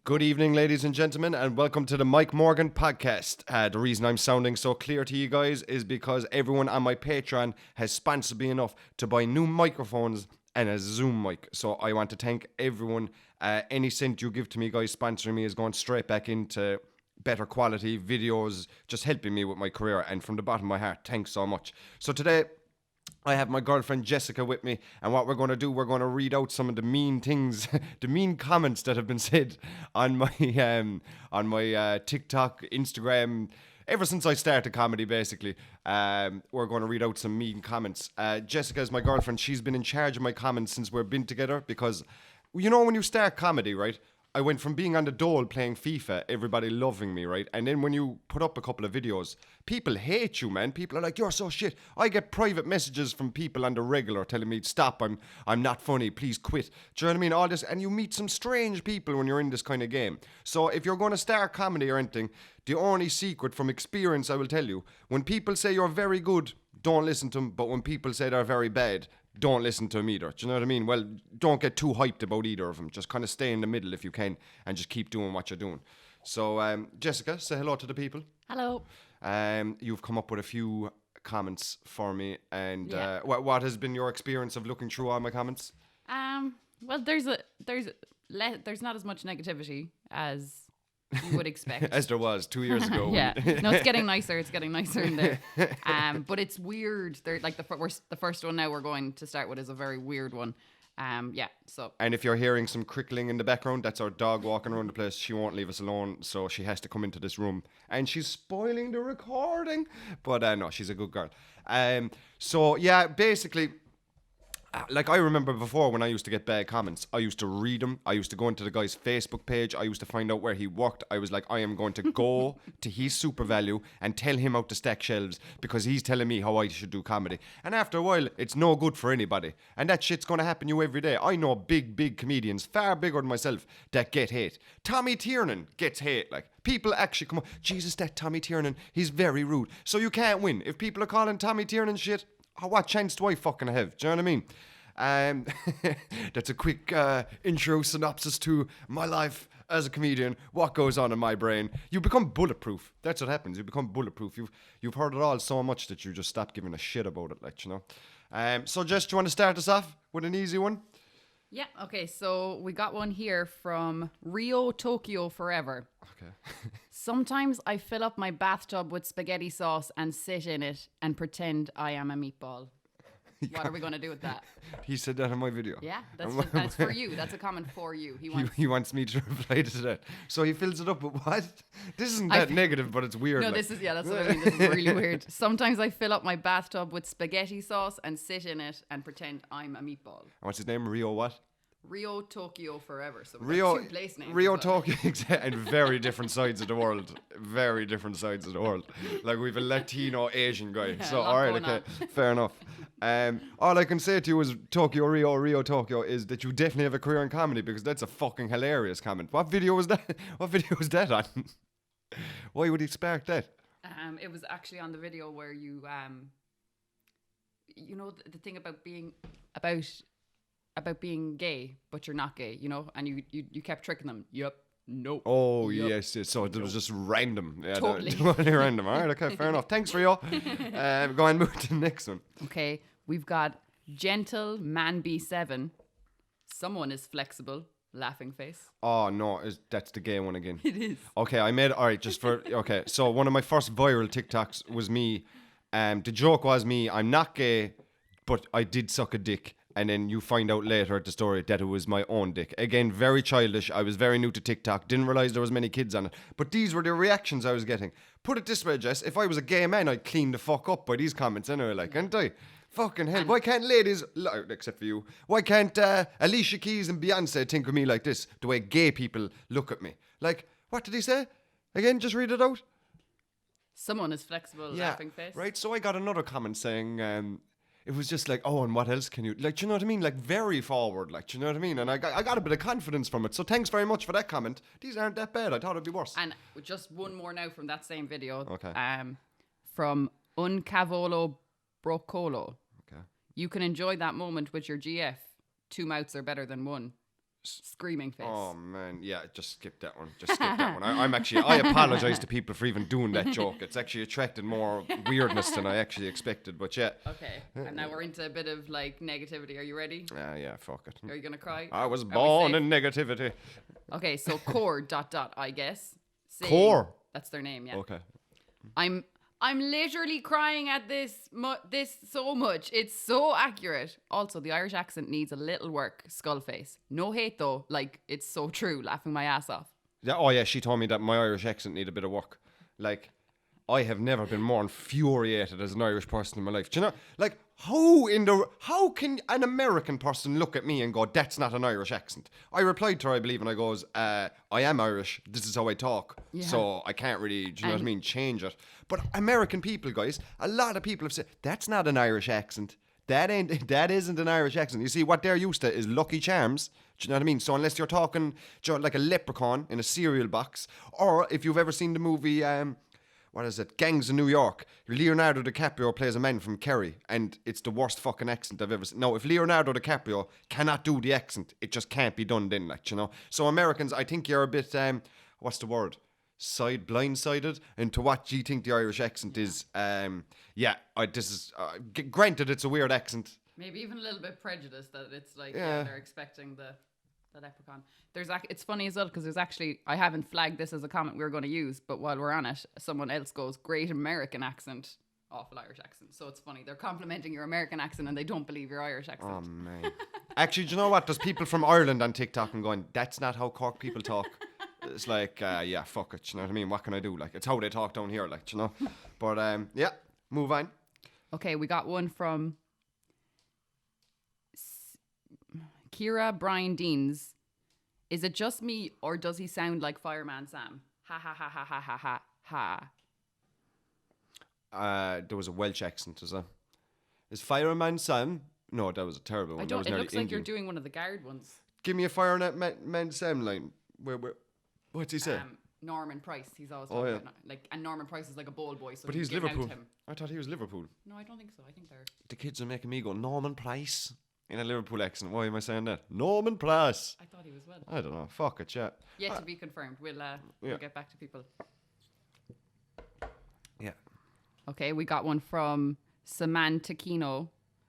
Good evening, ladies and gentlemen, and welcome to the Mike Morgan podcast. The reason I'm sounding so clear to you guys is because everyone on my Patreon has sponsored me enough to buy new microphones and a Zoom mic. So I want to thank everyone. Any cent you give to me, guys, sponsoring me is going straight back into better quality videos, just helping me with my career. And from the bottom of my heart, thanks so much. So today, I have my girlfriend Jessica with me, and what we're going to do, we're going to read out some of the mean things, the mean comments that have been said on my TikTok, Instagram, ever since I started comedy, basically. We're going to read out some mean comments. Jessica is my girlfriend. She's been in charge of my comments since we've been together because, you know, when you start comedy, right? I went from being on the dole playing FIFA, everybody loving me, right? And then when you put up a couple of videos, people hate you, man. People are like, you're so shit. I get private messages from people on the regular telling me, stop, I'm not funny, please quit. Do you know what I mean? All this, and you meet some strange people when you're in this kind of game. So if you're going to start comedy or anything, the only secret from experience I will tell you, when people say you're very good, don't listen to them. But when people say they're very bad, don't listen to them either. Do you know what I mean? Well, don't get too hyped about either of them. Just kind of stay in the middle if you can and just keep doing what you're doing. So, Jessica, say hello to the people. Hello. You've come up with a few comments for me. And Yeah. what has been your experience of looking through all my comments? Well, there's not as much negativity as you would expect. As there was 2 years ago. Yeah. No, it's getting nicer. It's getting nicer in there. But it's weird. They're like the first one now we're going to start with is a very weird one. Yeah. So. And if you're hearing some crickling in the background, that's our dog walking around the place. She won't leave us alone, so she has to come into this room. And she's spoiling the recording. But no, she's a good girl. So yeah, basically, like I remember before when I used to get bad comments, I used to read them. I used to go into the guy's Facebook page. I used to find out where he worked. I was like, I am going to go to his Super Value and tell him how to stack shelves because he's telling me how I should do comedy. And after a while, it's no good for anybody. And that shit's going to happen to you every day. I know big comedians, far bigger than myself, that get hate. Tommy Tiernan gets hate. Like, people actually come up, Jesus, that Tommy Tiernan, he's very rude. So you can't win. If people are calling Tommy Tiernan shit, what chance do I fucking have? Do you know what I mean? That's a quick intro synopsis to my life as a comedian, what goes on in my brain. You become bulletproof. That's what happens. You become bulletproof. You've heard it all so much that you just stop giving a shit about it, like, you know. So Jess, do you want to start us off with an easy one? Yeah. Okay. So we got one here from Rio Tokyo Forever. Okay. Sometimes I fill up my bathtub with spaghetti sauce and sit in it and pretend I am a meatball. What are we going to do with that? He said that in my video. Yeah, that's for you. That's a comment for you. He wants me to reply to that. So he fills it up with what? This isn't that negative, but it's weird. No, like. that's what I mean. This is really weird. Sometimes I fill up my bathtub with spaghetti sauce and sit in it and pretend I'm a meatball. What's his name? Rio what? Rio Tokyo Forever. So Rio, two place names. Rio Tokyo, and very different sides of the world. Very different sides of the world. Like we've a Latino Asian guy. Yeah, so all right, okay, fair enough. All I can say to you is Tokyo Rio Tokyo is that you definitely have a career in comedy because that's a fucking hilarious comment. What video was that? What video was that on? Why would he spark that? It was actually on the video where you you know the thing about being gay, but you're not gay, you know, and you kept tricking them. Yep. Nope. Oh, yep. yes. So it was just random. Yeah, totally. Totally random. All right, okay, fair enough. Thanks, Rio. Go and move to the next one. Okay, we've got Gentle Man B7. Someone is flexible. Laughing face. Oh, no, that's the gay one again. It is. Okay, okay, so one of my first viral TikToks was me. The joke was me, I'm not gay, but I did suck a dick. And then you find out later at the story that it was my own dick. Again, very childish. I was very new to TikTok. Didn't realise there was many kids on it. But these were the reactions I was getting. Put it this way, Jess. If I was a gay man, I'd clean the fuck up by these comments anyway. Like, can't I? Fucking hell. Why can't ladies, except for you, why can't Alicia Keys and Beyonce think of me like this? The way gay people look at me. Like, what did he say? Again, just read it out. Someone is flexible. Laughing face. Right. So I got another comment saying... it was just like, oh, and what else can you... Like, do you know what I mean? Like, very forward, like, do you know what I mean? And I got a bit of confidence from it. So thanks very much for that comment. These aren't that bad. I thought it'd be worse. And just one more now from that same video. Okay. From Uncavolo Brocolo. Okay. You can enjoy that moment with your GF. 2 mouths are better than one. Screaming face. Oh man, yeah, just skip that one. Just skip that one. I apologize to people for even doing that joke. It's actually attracted more weirdness than I actually expected. But yeah. Okay, and now we're into a bit of like negativity. Are you ready? Yeah, fuck it. Are you gonna cry? I was Are we born safe? in negativity. Okay, so core ... I guess. Saying- Core? That's their name. Yeah. Okay. I'm literally crying at this so much. It's so accurate. Also, the Irish accent needs a little work. Skull face. No hate though. Like, it's so true. Laughing my ass off. Yeah, oh yeah, she told me that my Irish accent needed a bit of work. Like, I have never been more infuriated as an Irish person in my life. Do you know, like, how can an American person look at me and go, that's not an Irish accent? I replied to her, I believe, and I goes, I am Irish. This is how I talk. Yeah. So I can't really, do you know what I mean, change it. But American people, guys, a lot of people have said, that's not an Irish accent. That isn't an Irish accent. You see, what they're used to is Lucky Charms. Do you know what I mean? So unless you're talking like a leprechaun in a cereal box, or if you've ever seen the movie, what is it? Gangs of New York. Leonardo DiCaprio plays a man from Kerry, and it's the worst fucking accent I've ever seen. No, if Leonardo DiCaprio cannot do the accent, it just can't be done then, like, you know. So Americans, I think you're a bit, what's the word? Blindsided into what you think the Irish accent is. Granted, it's a weird accent. Maybe even a little bit prejudiced that it's like they're expecting the leprechaun. It's funny as well because there's actually, I haven't flagged this as a comment we were going to use, but while we're on it, someone else goes, great American accent, awful Irish accent. So it's funny, they're complimenting your American accent and they don't believe your Irish accent. Oh man. Actually, do you know what? There's people from Ireland on TikTok and going, that's not how Cork people talk. It's like, yeah, fuck it, you know what I mean? What can I do? Like, it's how they talk down here, like, you know? But, yeah, move on. Okay, we got one from Kira Brian Deans. Is it just me or does he sound like Fireman Sam? Ha ha ha ha ha ha ha ha. There was a Welsh accent, is there? Is Fireman Sam? No, that was a terrible one. It looks like you're doing one of the guard ones. Give me a Fireman Sam line. What's he say? Norman Price. He's always talking about, like, and Norman Price is like a bold boy. So but he's giving Liverpool. out him. I thought he was Liverpool. No, I don't think so. I think they're. The kids are making me go Norman Price in a Liverpool accent. Why am I saying that? Norman Price. I thought he was well. I don't know. Fuck it, yeah. Yet to be confirmed. We'll get back to people. Yeah. Okay, we got one from Samantakino.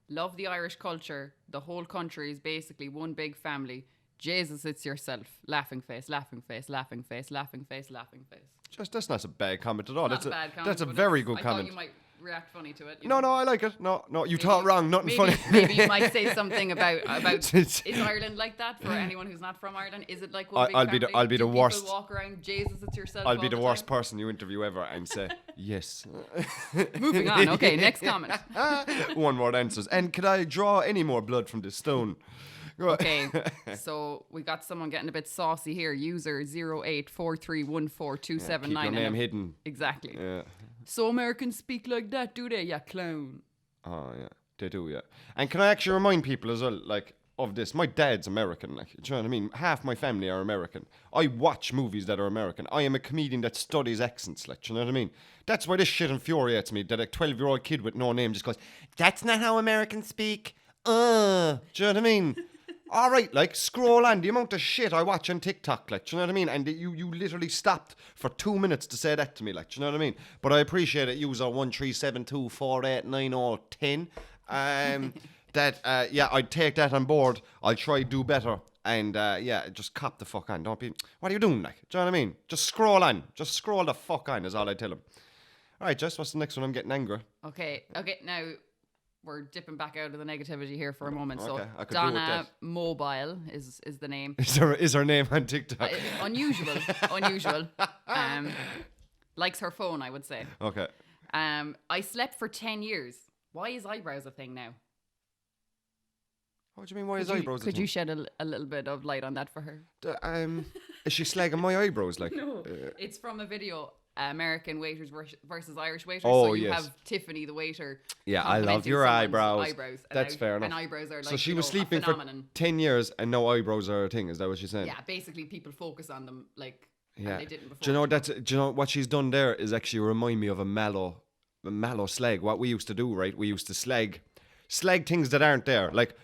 Love the Irish culture. The whole country is basically one big family. Jesus, it's yourself. Laughing face, laughing face, laughing face, laughing face, laughing face. That's not a bad comment at all. Not a bad comment. That's a very good I comment. thought you might react funny to it. No, I like it. No, you thought wrong. Nothing funny. Maybe you might say something about is Ireland like that for anyone who's not from Ireland? Is it like one big family? I'll be the Do worst. People walk around, Jesus, it's yourself. I'll be all the worst time? person you interview ever and say yes. Moving on. Okay, next comment. One word answers. And could I draw any more blood from this stone? Okay, so we got someone getting a bit saucy here. User 0843142799. Keep your name hidden. Exactly. Yeah. So Americans speak like that, do they? Yeah, clown. Oh yeah, they do. Yeah. And can I actually remind people as well, like, of this? My dad's American. Like, do you know what I mean? Half my family are American. I watch movies that are American. I am a comedian that studies accents. Like, do you know what I mean? That's why this shit infuriates me. That a 12-year-old kid with no name just goes, "That's not how Americans speak." Do you know what I mean? All right, like, scroll on. The amount of shit I watch on TikTok, like, do you know what I mean? And you literally stopped for 2 minutes to say that to me, like, do you know what I mean? But I appreciate it, user 137248910. I'd take that on board. I'll try to do better. And, just cop the fuck on. Don't be, what are you doing, like? Do you know what I mean? Just scroll on. Just scroll the fuck on is all I tell him. All right, Jess, what's the next one? I'm getting angry. Okay, now we're dipping back out of the negativity here for a moment. Okay, I So could do with Donna that. Mobile is the name. Is her name on TikTok? Unusual. Likes her phone, I would say. Okay. I slept for 10 years. Why is eyebrows a thing now? What do you mean, why is eyebrows a Could thing? you shed a little bit of light on that for her? Is she slagging my eyebrows, like? No. It's from a video, American waiters versus Irish waiters. Oh, so you yes. have Tiffany, the waiter. Yeah, I love complimenting your someone's eyebrows. And That's fair enough. And eyebrows are like, So she was a sleeping for phenomenon. 10 years and no eyebrows are a thing. Is that what she's saying? Yeah, basically people focus on them like Yeah. they didn't before. Do you know what she's done there is actually remind me of a mallow slag. What we used to do, right? We used to slag things that aren't there. Like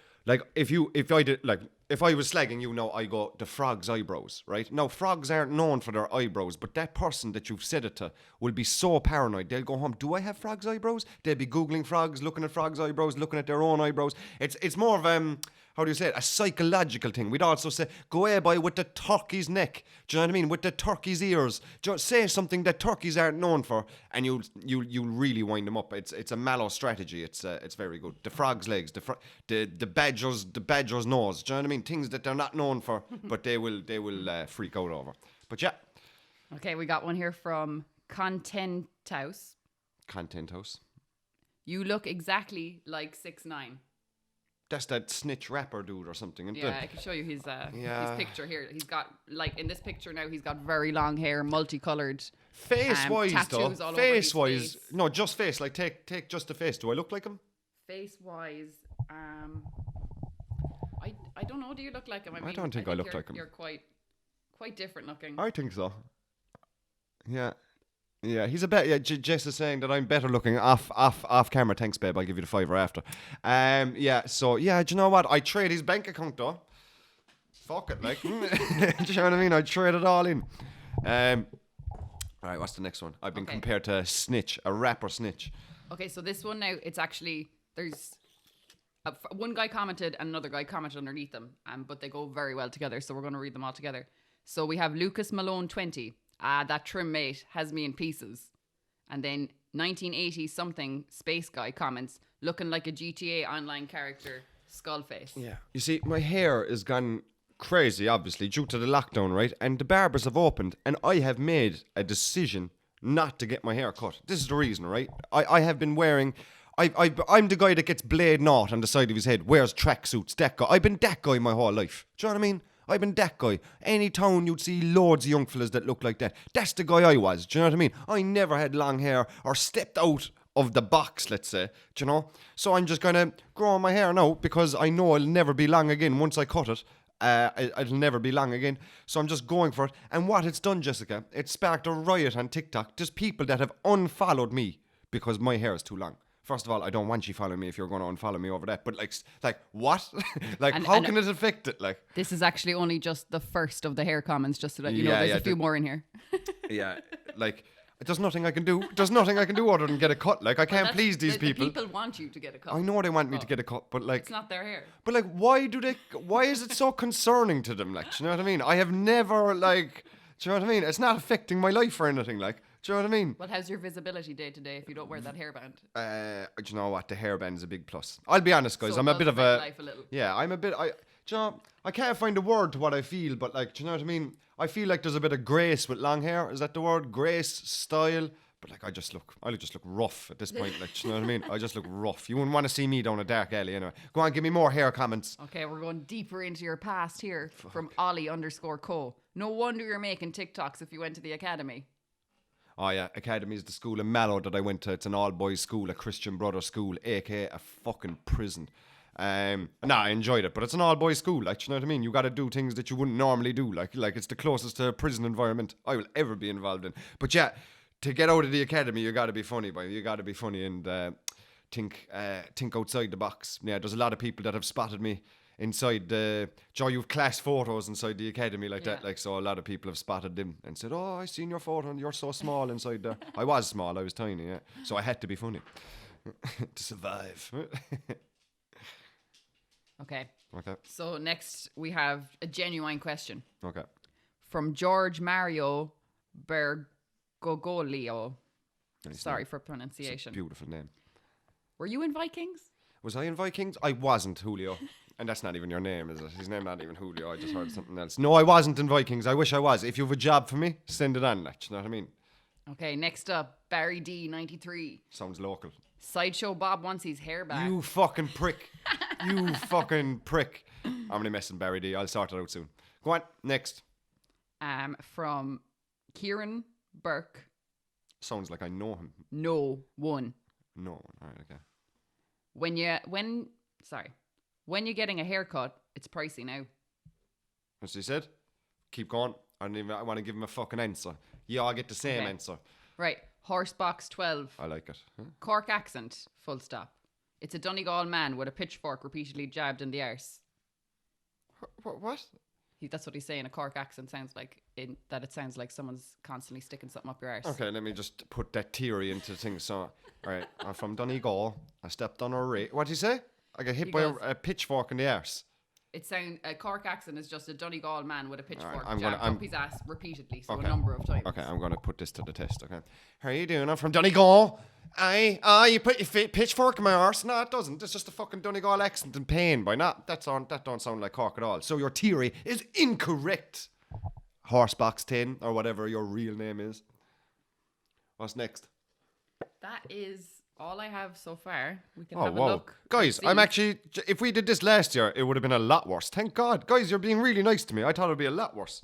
if I did, like, if I was slagging you now, I go, the frog's eyebrows, right? Now, frogs aren't known for their eyebrows, but that person that you've said it to will be so paranoid. They'll go home, do I have frog's eyebrows? They'll be Googling frogs, looking at frogs' eyebrows, looking at their own eyebrows. It's more of, how do you say it? A psychological thing. We'd also say, go boy with the turkey's neck. Do you know what I mean? With the turkey's ears. Say something that turkeys aren't known for, and you'll really wind them up. It's a mallow strategy. It's very good. The frog's legs, the badger's nose. Do you know what I mean? Things that they're not known for, but they will freak out over. But yeah. Okay, we got one here from Content House. Content House. You look exactly like 6ix9ine. That's that snitch rapper dude or something, isn't it? Yeah, I can show you his picture here. He's got, like, in this picture now, he's got very long hair, multicolored. Face-wise, tattoos though. all over Face-wise. his face. No, just face. Like, take just the face. Do I look like him? Face-wise, I don't know. Do you look like him? I don't think I look like him. You're quite different looking. I think so. Yeah. Yeah, he's a bit. Yeah, Jess is saying that I'm better looking off camera. Thanks, babe. I'll give you the $5 after. Yeah. So yeah, do you know what? I trade his bank account though. Fuck it, like. Do you know what I mean? I trade it all in. All right. What's the next one? I've been compared to Snitch, a rapper Snitch. Okay, so this one now, it's actually there's one guy commented and another guy commented underneath them, but they go very well together. So we're going to read them all together. So we have Lucas Malone 20. That trim mate has me in pieces. And then 1980 something space guy comments, looking like a GTA online character, Skullface. Yeah. You see, my hair is gone crazy, obviously, due to the lockdown, right? And the barbers have opened, and I have made a decision not to get my hair cut. This is the reason, right? I have been wearing... I'm the guy that gets blade knot on the side of his head, wears tracksuits, that guy. I've been that guy my whole life. Do you know what I mean? I've been that guy. Any town you'd see loads of young fellas that look like that. That's the guy I was. Do you know what I mean? I never had long hair or stepped out of the box, let's say. Do you know? So I'm just going to grow my hair now because I know it'll never be long again once I cut it. It'll never be long again. So I'm just going for it. And what it's done, Jessica, it sparked a riot on TikTok. There's people that have unfollowed me because my hair is too long. First of all, I don't want you following me if you're going to unfollow me over that. But like what? Like, how can it affect it? Like, this is actually only just the first of the hair comments, just to let you know there's a few more in here. Yeah, like, there's nothing I can do. There's nothing I can do other than get a cut. Like, I can't please these people. The people want you to get a cut. I know they want me to get a cut, but like, it's not their hair. But like, why is it so concerning to them? Like, do you know what I mean? I have never, like, do you know what I mean? It's not affecting my life or anything, like. Do you know what I mean? Well, how's your visibility day to day if you don't wear that hairband? Do you know what? The hairband is a big plus. I'll be honest, guys. So I'm a bit of a... life a little. Yeah, I'm a bit... Do you know, I can't find a word to what I feel, but like, do you know what I mean? I feel like there's a bit of grace with long hair. Is that the word? Grace, style. But like, I just look rough at this point. Like, do you know what I mean? I just look rough. You wouldn't want to see me down a dark alley anyway. Go on, give me more hair comments. Okay, we're going deeper into your past here from Ollie_co. No wonder you're making TikToks if you went to the academy. Oh yeah, Academy is the school in Mallow that I went to. It's an all-boys school, a Christian brother school, aka a fucking prison. I enjoyed it, but it's an all-boys school. Like, you know what I mean? You got to do things that you wouldn't normally do. Like it's the closest to a prison environment I will ever be involved in. But yeah, to get out of the academy, you got to be funny, boy. You got to be funny and think outside the box. Yeah, there's a lot of people that have spotted me inside the you've class photos inside the academy like that, like, so a lot of people have spotted them and said, oh, I seen your photo and you're so small inside there. I was small, I was tiny, yeah, so I had to be funny to survive. Okay, so next we have a genuine question from George Mario Bergoglio. Sorry for pronunciation. It's a beautiful name. Were you in Vikings? Was I in Vikings? I wasn't, Julio. And that's not even your name, is it? His name not even Julio. I just heard something else. No, I wasn't in Vikings. I wish I was. If you have a job for me, send it on. Like, you know what I mean? Okay, next up, Barry D 93. Sounds local. Sideshow Bob wants his hair back. You fucking prick. You fucking prick. I'm only messing Barry D. I'll sort it out soon. Go on, next. From Kieran Burke. Sounds like I know him. No one. No, all right, okay. When you're getting a haircut, it's pricey now. What's he said? Keep going. I want to give him a fucking answer. Yeah, I'll get the same answer. Right. Horsebox 12. I like it. Huh? Cork accent. Full stop. It's a Donegal man with a pitchfork repeatedly jabbed in the arse. What? That's what he's saying. A Cork accent sounds like that. It sounds like someone's constantly sticking something up your arse. Okay, let me just put that theory into things. So, all right, I'm from Donegal. I stepped on a what do you say? I got hit by a pitchfork in the arse. It sounds a Cork accent is just a Donegal man with a pitchfork right, jabbed up his ass repeatedly, so okay. a number of times. Okay, I'm gonna put this to the test. Okay, how are you doing? I'm from Donegal. You put your pitchfork in my arse? No, it doesn't. It's just a fucking Donegal accent and pain. By not that don't sound like Cork at all. So your theory is incorrect. Horsebox 10 or whatever your real name is. What's next? That is all I have so far. We can Oh, have a wow. look. Guys, I'm actually, if we did this last year, it would have been a lot worse. Thank God. Guys, you're being really nice to me. I thought it would be a lot worse.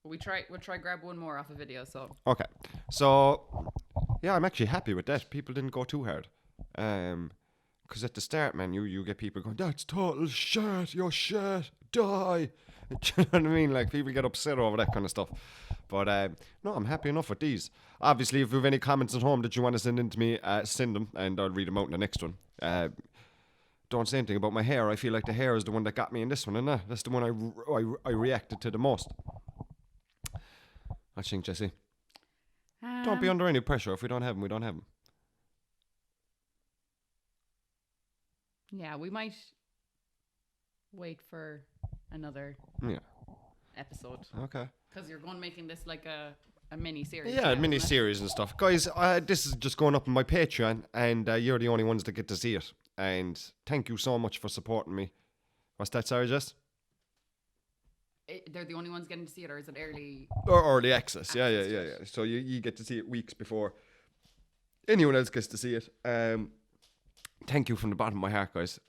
We'll try grab one more off a video, so. Okay. So, yeah, I'm actually happy with that. People didn't go too hard. Because at the start, man, you get people going, that's total shit, you're shit, die. Do you know what I mean? Like, people get upset over that kind of stuff. But, no, I'm happy enough with these. Obviously, if you have any comments at home that you want to send in to me, send them, and I'll read them out in the next one. Don't say anything about my hair. I feel like the hair is the one that got me in this one, and that's the one I reacted to the most. What do you think, Jesse? Don't be under any pressure. If we don't have them, we don't have them. Yeah, we might wait for another episode. Okay. Because you're going making this like a mini series. Yeah, a mini series and stuff. Guys, this is just going up on my Patreon, and you're the only ones that get to see it. And thank you so much for supporting me. What's that, sorry, Jess? They're the only ones getting to see it, or is it early? Or early access. Yeah. So you get to see it weeks before anyone else gets to see it. Thank you from the bottom of my heart, guys.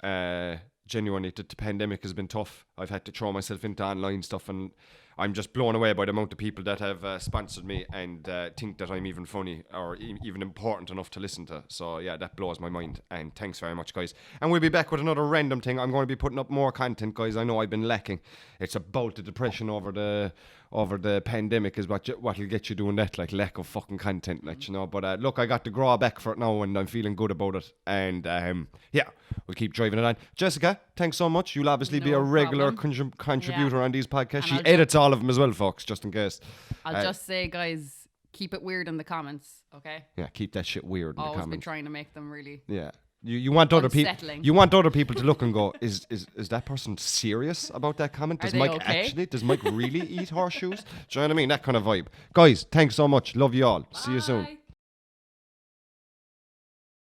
Genuinely, the pandemic has been tough. I've had to throw myself into online stuff, and I'm just blown away by the amount of people that have sponsored me and think that I'm even funny or even important enough to listen to. So yeah, that blows my mind. And thanks very much, guys. And we'll be back with another random thing. I'm going to be putting up more content, guys. I know I've been lacking. It's about the depression over the pandemic is what'll get you doing that, like lack of fucking content, like, you know. But look, I got the grow back for it now, and I'm feeling good about it. And yeah, we'll keep driving it on. Jessica, thanks so much. You'll obviously be a regular contributor on these podcasts. She edits all of them as well, folks, just in case. I'll just say, guys, keep it weird in the comments, okay? Yeah, keep that shit weird in the comments. Always been trying to make them really. Yeah. You want other people. You want other people to look and go, is that person serious about that comment? Does Mike Does Mike really eat horseshoes? Do you know what I mean? That kind of vibe. Guys, thanks so much. Love you all. Bye. See you soon.